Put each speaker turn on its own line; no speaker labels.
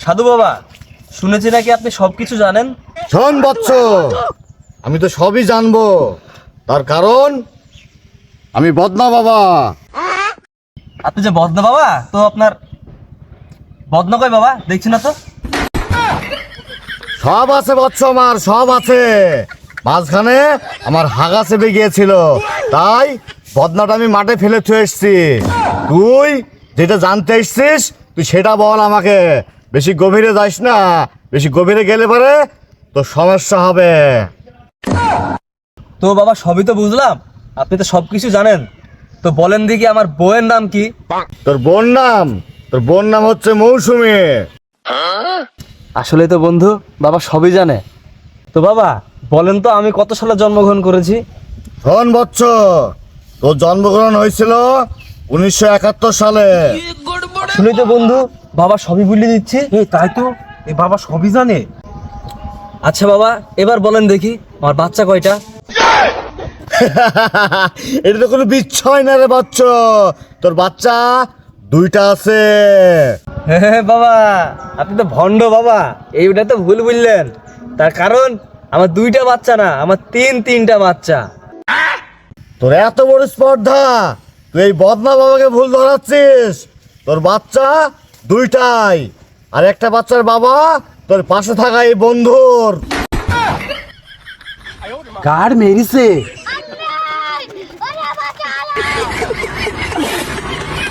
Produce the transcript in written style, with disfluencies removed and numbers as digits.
সাধু বাবা, শুনেছি নাকি আপনি সবকিছু জানেন।
শোন বৎস, আমি তো সবই জানবো, তার কারণ আমি বদনা বাবা।
আপনি যে বদনা বাবা, তো আপনার বদনা কই বাবা, দেখছি না তো।
সব আছে বৎস, আমার সব আছে। মাঝখানে আমার হাগা চেপে গিয়েছিল, তাই বদনাটা আমি মাঠে ফেলে থুয়ে এসছি। তুই যেটা জানতে এসছিস তুই সেটা বল আমাকে, বেশি গভীরে যাস না, বেশি গভীরে গেলে পরে তো সমস্যা হবে।
তো বাবা সবই তো বুঝলাম, আপনি তো সবকিছু জানেন, তো বলেন দেখি আমার বউয়ের নাম কি।
তোর বোন নাম হচ্ছে মৌসুমী।
আসলে তো বন্ধু বাবা সবই জানে। তো বাবা বলেন তো আমি কত সালে জন্মগ্রহণ করেছি।
শোন বৎস, তোর জন্মগ্রহণ হয়েছিল 1971 সালে।
আসলে তো বন্ধু বাবা সবই বলে দিচ্ছে। তাই তো, এই বাবা সবই জানে। আচ্ছা বাবা, এবার বলেন দেখি আমার বাচ্চা কয়টা।
এটা তো কোনো বিচ্ছয় না রে বৎস, তোর বাচ্চা দুইটা আছে।
হ্যাঁ বাবা, আপনি তো ভণ্ড বাবা, এইটা তো ভুল বললেন। তার কারণ আমার দুইটা বাচ্চা না, আমার তিনটা বাচ্চা।
তোর এত বড় স্পর্ধা, তুই এই বদনা বাবাকে ভুল ধরাচ্ছিস। তোর বাচ্চা দুইটাই, আর একটা বাচ্চার বাবা তোর পাশে থাকা এই বন্ধুর।
কার মেরিছে